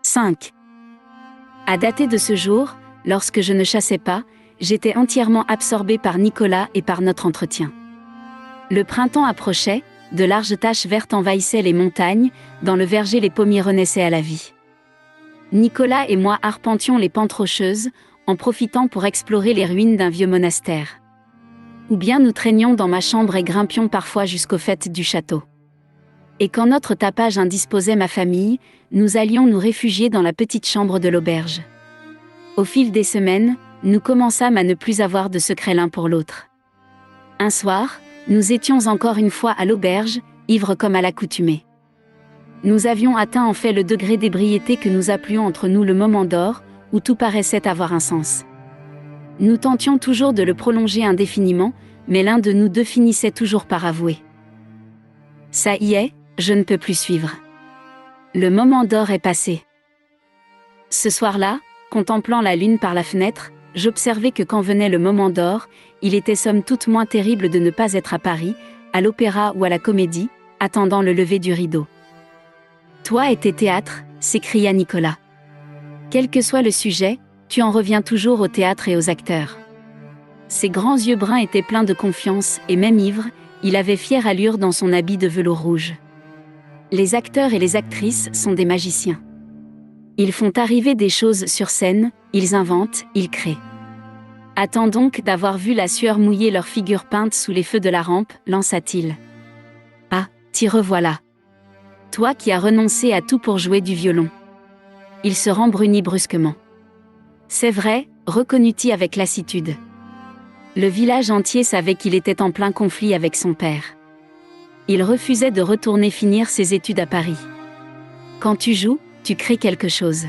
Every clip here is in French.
5. À dater de ce jour, lorsque je ne chassais pas, j'étais entièrement absorbée par Nicolas et par notre entretien. Le printemps approchait, de larges taches vertes envahissaient les montagnes, dans le verger les pommiers renaissaient à la vie. Nicolas et moi arpentions les pentes rocheuses, en profitant pour explorer les ruines d'un vieux monastère. Ou bien nous traînions dans ma chambre et grimpions parfois jusqu'au faîte du château. Et quand notre tapage indisposait ma famille, nous allions nous réfugier dans la petite chambre de l'auberge. Au fil des semaines, nous commençâmes à ne plus avoir de secret l'un pour l'autre. Un soir, nous étions encore une fois à l'auberge, ivres comme à l'accoutumée. Nous avions atteint en fait le degré d'ébriété que nous appelions entre nous le moment d'or, où tout paraissait avoir un sens. Nous tentions toujours de le prolonger indéfiniment, mais l'un de nous deux finissait toujours par avouer. Ça y est, je ne peux plus suivre. Le moment d'or est passé. Ce soir-là, contemplant la lune par la fenêtre, j'observais que quand venait le moment d'or, il était somme toute moins terrible de ne pas être à Paris, à l'opéra ou à la comédie, attendant le lever du rideau. Toi et tes théâtres, s'écria Nicolas. Quel que soit le sujet, tu en reviens toujours au théâtre et aux acteurs. Ses grands yeux bruns étaient pleins de confiance, et même ivre, il avait fière allure dans son habit de velours rouge. Les acteurs et les actrices sont des magiciens. Ils font arriver des choses sur scène, ils inventent, ils créent. Attends donc d'avoir vu la sueur mouiller leurs figures peintes sous les feux de la rampe, lança-t-il. Ah, t'y revoilà. Toi qui as renoncé à tout pour jouer du violon. Il se rembrunit brusquement. C'est vrai, reconnut-il avec lassitude. Le village entier savait qu'il était en plein conflit avec son père. Il refusait de retourner finir ses études à Paris. Quand tu joues, tu crées quelque chose.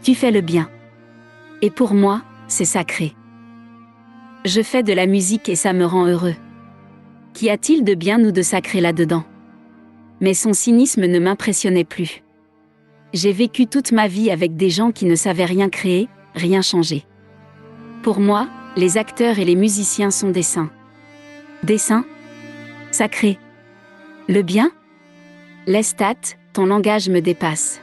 Tu fais le bien. Et pour moi, c'est sacré. Je fais de la musique et ça me rend heureux. Qu'y a-t-il de bien ou de sacré là-dedans ? Mais son cynisme ne m'impressionnait plus. J'ai vécu toute ma vie avec des gens qui ne savaient rien créer, rien changer. Pour moi, les acteurs et les musiciens sont des saints. Des saints ? Sacrés. Le bien ? Lestat, ton langage me dépasse.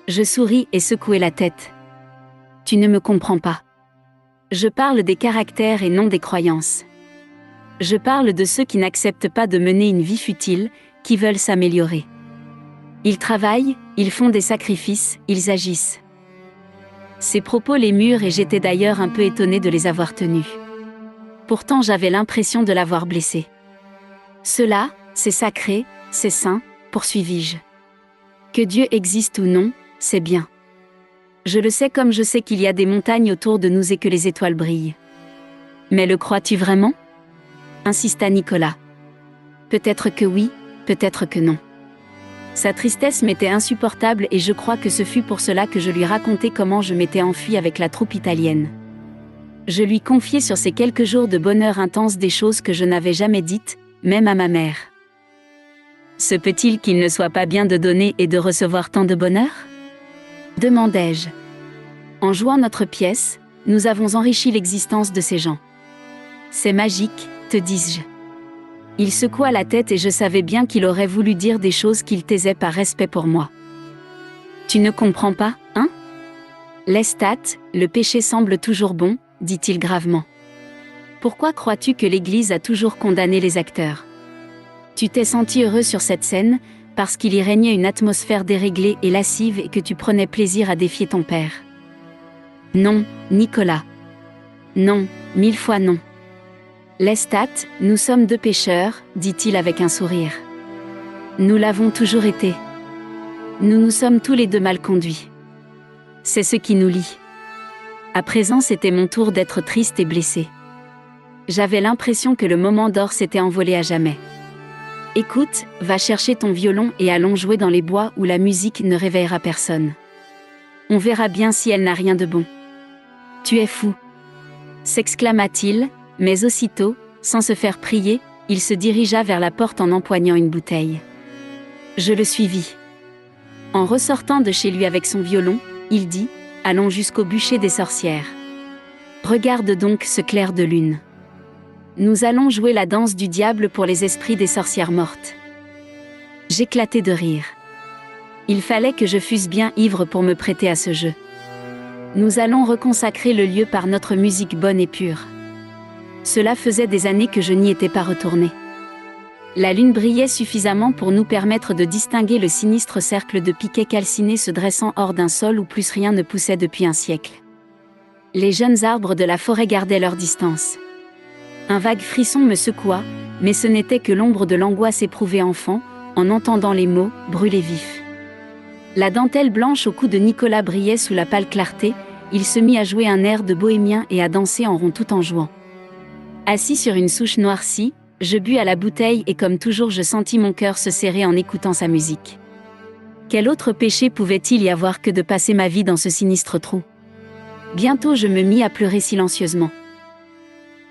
Je souris et secouai la tête. Tu ne me comprends pas. Je parle des caractères et non des croyances. Je parle de ceux qui n'acceptent pas de mener une vie futile, qui veulent s'améliorer. Ils travaillent, ils font des sacrifices, ils agissent. Ces propos l'émurent et j'étais d'ailleurs un peu étonnée de les avoir tenus. Pourtant j'avais l'impression de l'avoir blessé. Cela, c'est sacré, c'est saint, poursuivis-je. Que Dieu existe ou non, c'est bien. Je le sais comme je sais qu'il y a des montagnes autour de nous et que les étoiles brillent. Mais le crois-tu vraiment ? Insista Nicolas. Peut-être que oui, peut-être que non. Sa tristesse m'était insupportable et je crois que ce fut pour cela que je lui racontai comment je m'étais enfuie avec la troupe italienne. Je lui confiai sur ces quelques jours de bonheur intense des choses que je n'avais jamais dites, même à ma mère. Se peut-il qu'il ne soit pas bien de donner et de recevoir tant de bonheur ? Demandai-je. En jouant notre pièce, nous avons enrichi l'existence de ces gens. C'est magique, te dis-je. Il secoua la tête et je savais bien qu'il aurait voulu dire des choses qu'il taisait par respect pour moi. Tu ne comprends pas, hein ? Lestat, le péché semble toujours bon, dit-il gravement. Pourquoi crois-tu que l'Église a toujours condamné les acteurs ? Tu t'es senti heureux sur cette scène, parce qu'il y régnait une atmosphère déréglée et lascive et que tu prenais plaisir à défier ton père. Non, Nicolas. Non, 1000 fois non. Lestat, nous sommes deux pécheurs, dit-il avec un sourire. Nous l'avons toujours été. Nous nous sommes tous les deux mal conduits. C'est ce qui nous lie. À présent c'était mon tour d'être triste et blessé. J'avais l'impression que le moment d'or s'était envolé à jamais. Écoute, va chercher ton violon et allons jouer dans les bois où la musique ne réveillera personne. On verra bien si elle n'a rien de bon. Tu es fou, s'exclama-t-il, mais aussitôt, sans se faire prier, il se dirigea vers la porte en empoignant une bouteille. Je le suivis. En ressortant de chez lui avec son violon, il dit « Allons jusqu'au bûcher des sorcières. Regarde donc ce clair de lune. Nous allons jouer la danse du diable pour les esprits des sorcières mortes. » J'éclatai de rire. Il fallait que je fusse bien ivre pour me prêter à ce jeu. Nous allons reconsacrer le lieu par notre musique bonne et pure. Cela faisait des années que je n'y étais pas retourné. La lune brillait suffisamment pour nous permettre de distinguer le sinistre cercle de piquets calcinés se dressant hors d'un sol où plus rien ne poussait depuis un siècle. Les jeunes arbres de la forêt gardaient leur distance. Un vague frisson me secoua, mais ce n'était que l'ombre de l'angoisse éprouvée enfant, en entendant les mots « brûler vif ». La dentelle blanche au cou de Nicolas brillait sous la pâle clarté, il se mit à jouer un air de bohémien et à danser en rond tout en jouant. Assis sur une souche noircie, je bus à la bouteille et comme toujours je sentis mon cœur se serrer en écoutant sa musique. Quel autre péché pouvait-il y avoir que de passer ma vie dans ce sinistre trou ? Bientôt je me mis à pleurer silencieusement.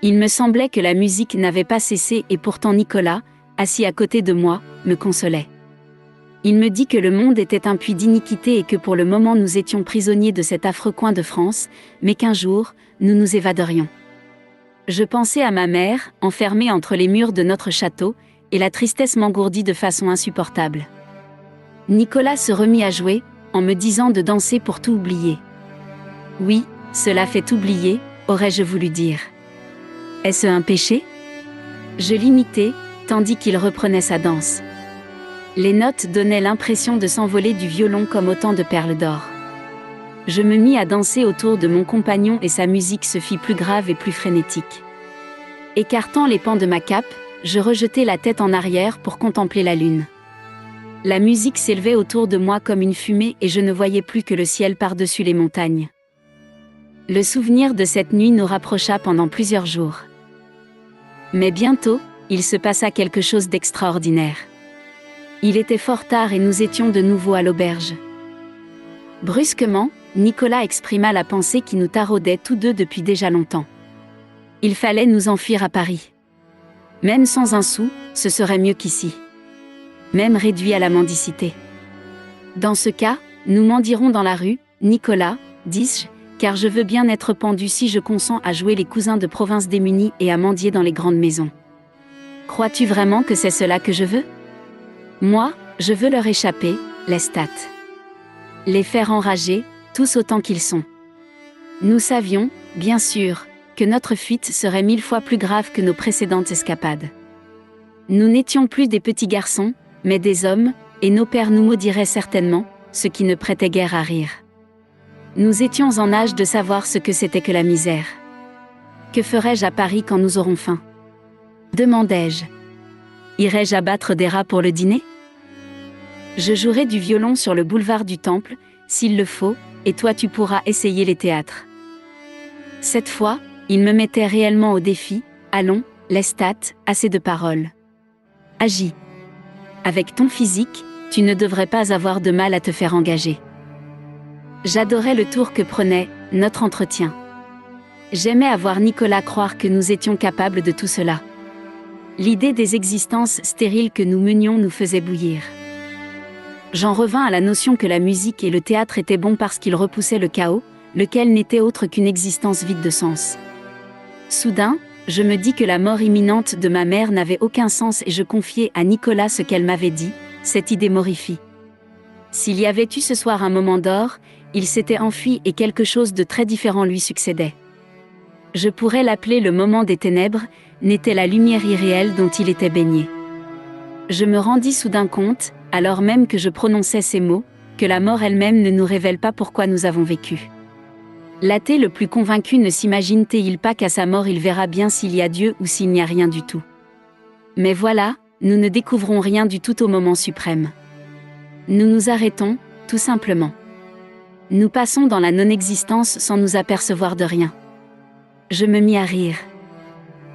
Il me semblait que la musique n'avait pas cessé et pourtant Nicolas, assis à côté de moi, me consolait. Il me dit que le monde était un puits d'iniquité et que pour le moment nous étions prisonniers de cet affreux coin de France, mais qu'un jour, nous nous évaderions. Je pensais à ma mère, enfermée entre les murs de notre château, et la tristesse m'engourdit de façon insupportable. Nicolas se remit à jouer, en me disant de danser pour tout oublier. Oui, cela fait oublier, aurais-je voulu dire. Est-ce un péché ? Je l'imitais, tandis qu'il reprenait sa danse. Les notes donnaient l'impression de s'envoler du violon comme autant de perles d'or. Je me mis à danser autour de mon compagnon et sa musique se fit plus grave et plus frénétique. Écartant les pans de ma cape, je rejetai la tête en arrière pour contempler la lune. La musique s'élevait autour de moi comme une fumée et je ne voyais plus que le ciel par-dessus les montagnes. Le souvenir de cette nuit nous rapprocha pendant plusieurs jours. Mais bientôt, il se passa quelque chose d'extraordinaire. Il était fort tard et nous étions de nouveau à l'auberge. Brusquement, Nicolas exprima la pensée qui nous taraudait tous deux depuis déjà longtemps. Il fallait nous enfuir à Paris. Même sans un sou, ce serait mieux qu'ici. Même réduit à la mendicité. Dans ce cas, nous mendierons dans la rue, Nicolas, dis-je, car je veux bien être pendu si je consens à jouer les cousins de province démunis et à mendier dans les grandes maisons. Crois-tu vraiment que c'est cela que je veux ? Moi, je veux leur échapper, Lestat. Les faire enrager, tous autant qu'ils sont. Nous savions, bien sûr, que notre fuite serait 1000 fois plus grave que nos précédentes escapades. Nous n'étions plus des petits garçons, mais des hommes, et nos pères nous maudiraient certainement, ce qui ne prêtait guère à rire. Nous étions en âge de savoir ce que c'était que la misère. Que ferais-je à Paris quand nous aurons faim ? Demandai-je. Irais-je abattre des rats pour le dîner ? Je jouerai du violon sur le boulevard du Temple, s'il le faut, et toi tu pourras essayer les théâtres. Cette fois, il me mettait réellement au défi. Allons, Lestat, assez de paroles. Agis. Avec ton physique, tu ne devrais pas avoir de mal à te faire engager. J'adorais le tour que prenait notre entretien. J'aimais à voir Nicolas croire que nous étions capables de tout cela. L'idée des existences stériles que nous menions nous faisait bouillir. J'en revins à la notion que la musique et le théâtre étaient bons parce qu'ils repoussaient le chaos, lequel n'était autre qu'une existence vide de sens. Soudain, je me dis que la mort imminente de ma mère n'avait aucun sens et je confiai à Nicolas ce qu'elle m'avait dit, cette idée m'horrifie. S'il y avait eu ce soir un moment d'or, il s'était enfui et quelque chose de très différent lui succédait. Je pourrais l'appeler le moment des ténèbres, n'était la lumière irréelle dont il était baigné. Je me rendis soudain compte, alors même que je prononçais ces mots, que la mort elle-même ne nous révèle pas pourquoi nous avons vécu. L'athée le plus convaincu ne s'imagine-t-il pas qu'à sa mort il verra bien s'il y a Dieu ou s'il n'y a rien du tout. Mais voilà, nous ne découvrons rien du tout au moment suprême. Nous nous arrêtons, tout simplement. Nous passons dans la non-existence sans nous apercevoir de rien. Je me mis à rire.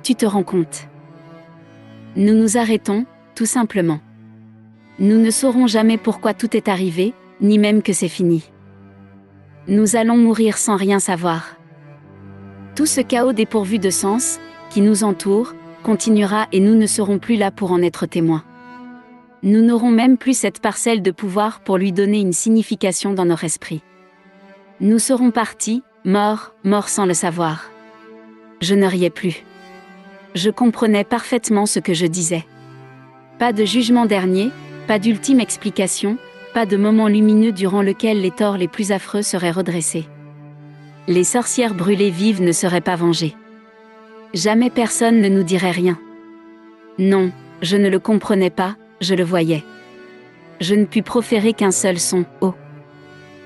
Tu te rends compte ? Nous nous arrêtons, tout simplement. Nous ne saurons jamais pourquoi tout est arrivé, ni même que c'est fini. Nous allons mourir sans rien savoir. Tout ce chaos dépourvu de sens, qui nous entoure, continuera et nous ne serons plus là pour en être témoins. Nous n'aurons même plus cette parcelle de pouvoir pour lui donner une signification dans notre esprit. Nous serons partis, morts sans le savoir. Je ne riais plus. Je comprenais parfaitement ce que je disais. Pas de jugement dernier, pas d'ultime explication, pas de moment lumineux durant lequel les torts les plus affreux seraient redressés. Les sorcières brûlées vives ne seraient pas vengées. Jamais personne ne nous dirait rien. Non, je ne le comprenais pas, je le voyais. Je ne pus proférer qu'un seul son, oh.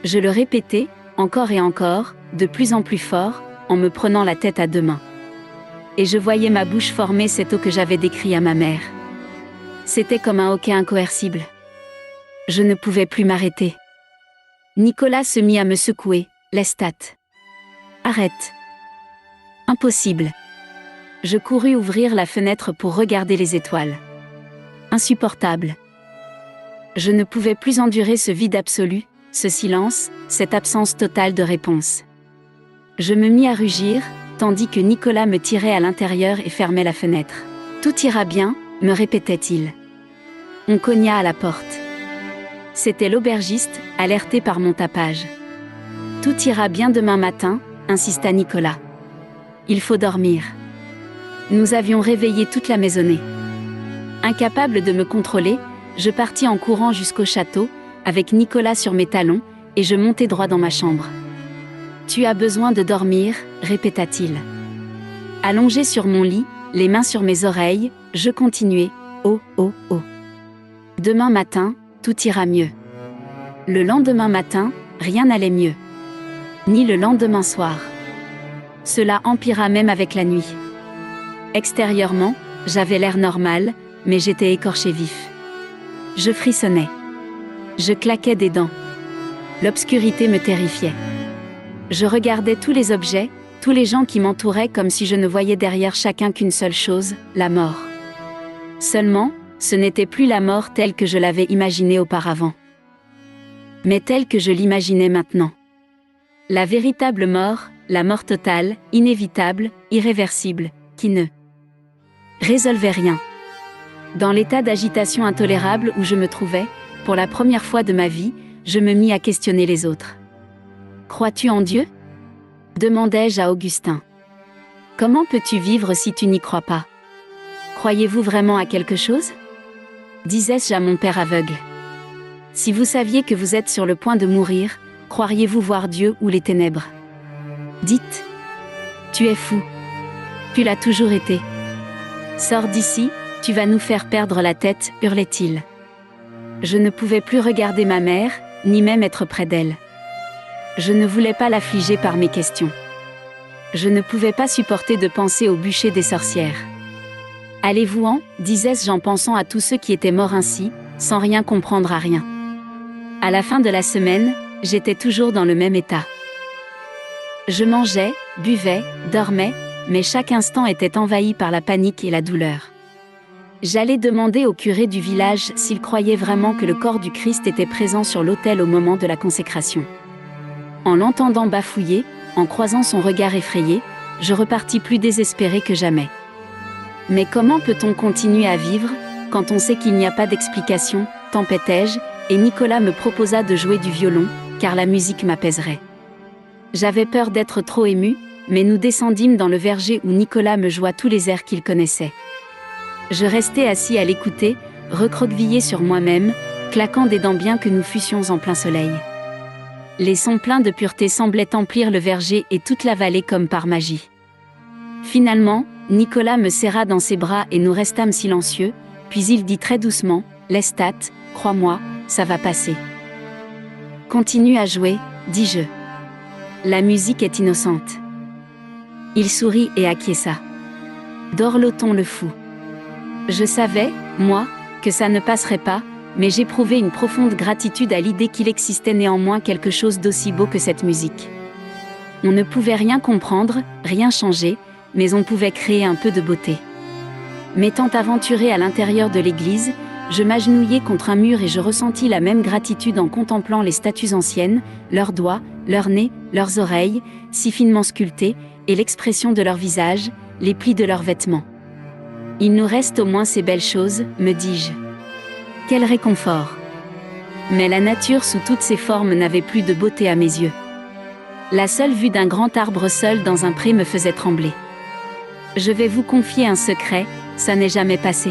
Je le répétais, encore et encore, de plus en plus fort, en me prenant la tête à deux mains. Et je voyais ma bouche former cet oh que j'avais décrit à ma mère. C'était comme un hoquet incoercible. Je ne pouvais plus m'arrêter. Nicolas se mit à me secouer. Lestat. Arrête. Impossible. Je courus ouvrir la fenêtre pour regarder les étoiles. Insupportable. Je ne pouvais plus endurer ce vide absolu, ce silence, cette absence totale de réponse. Je me mis à rugir, tandis que Nicolas me tirait à l'intérieur et fermait la fenêtre. Tout ira bien, me répétait-il. On cogna à la porte. C'était l'aubergiste, alerté par mon tapage. Tout ira bien demain matin, insista Nicolas. Il faut dormir. Nous avions réveillé toute la maisonnée. Incapable de me contrôler, je partis en courant jusqu'au château, avec Nicolas sur mes talons, et je montai droit dans ma chambre. Tu as besoin de dormir, répéta-t-il. Allongé sur mon lit, les mains sur mes oreilles, je continuai, oh, oh, oh. Demain matin, tout ira mieux. Le lendemain matin, rien n'allait mieux. Ni le lendemain soir. Cela empira même avec la nuit. Extérieurement, j'avais l'air normal, mais j'étais écorché vif. Je frissonnais. Je claquais des dents. L'obscurité me terrifiait. Je regardais tous les objets, tous les gens qui m'entouraient comme si je ne voyais derrière chacun qu'une seule chose, la mort. Seulement, ce n'était plus la mort telle que je l'avais imaginée auparavant. Mais telle que je l'imaginais maintenant. La véritable mort, la mort totale, inévitable, irréversible, qui ne résolvait rien. Dans l'état d'agitation intolérable où je me trouvais, pour la première fois de ma vie, je me mis à questionner les autres. « Crois-tu en Dieu ?» demandai-je à Augustin. « Comment peux-tu vivre si tu n'y crois pas ? Croyez-vous vraiment à quelque chose ?» disais-je à mon père aveugle. « Si vous saviez que vous êtes sur le point de mourir, croiriez-vous voir Dieu ou les ténèbres ? Dites. Tu es fou. Tu l'as toujours été. Sors d'ici, tu vas nous faire perdre la tête, hurlait-il. Je ne pouvais plus regarder ma mère, ni même être près d'elle. Je ne voulais pas l'affliger par mes questions. Je ne pouvais pas supporter de penser au bûcher des sorcières. Allez-vous-en, disais-je en pensant à tous ceux qui étaient morts ainsi, sans rien comprendre à rien. À la fin de la semaine, j'étais toujours dans le même état. Je mangeais, buvais, dormais, mais chaque instant était envahi par la panique et la douleur. J'allais demander au curé du village s'il croyait vraiment que le corps du Christ était présent sur l'autel au moment de la consécration. En l'entendant bafouiller, en croisant son regard effrayé, je repartis plus désespéré que jamais. Mais comment peut-on continuer à vivre, quand on sait qu'il n'y a pas d'explication, tempêtai-je, et Nicolas me proposa de jouer du violon, car la musique m'apaiserait. J'avais peur d'être trop ému, mais nous descendîmes dans le verger où Nicolas me joua tous les airs qu'il connaissait. Je restai assis à l'écouter, recroquevillé sur moi-même, claquant des dents bien que nous fussions en plein soleil. Les sons pleins de pureté semblaient emplir le verger et toute la vallée comme par magie. Finalement, Nicolas me serra dans ses bras et nous restâmes silencieux, puis il dit très doucement, « Lestat, crois-moi, ça va passer. » « Continue à jouer, dis-je. La musique est innocente. » Il sourit et acquiesça. Dorloton le fou. Je savais, moi, que ça ne passerait pas, mais j'éprouvais une profonde gratitude à l'idée qu'il existait néanmoins quelque chose d'aussi beau que cette musique. On ne pouvait rien comprendre, rien changer, mais on pouvait créer un peu de beauté. M'étant aventuré à l'intérieur de l'église, je m'agenouillai contre un mur et je ressentis la même gratitude en contemplant les statues anciennes, leurs doigts, leurs nez, leurs oreilles, si finement sculptés, et l'expression de leurs visages, les plis de leurs vêtements. Il nous reste au moins ces belles choses, me dis-je. Quel réconfort! Mais la nature sous toutes ses formes n'avait plus de beauté à mes yeux. La seule vue d'un grand arbre seul dans un pré me faisait trembler. Je vais vous confier un secret, ça n'est jamais passé.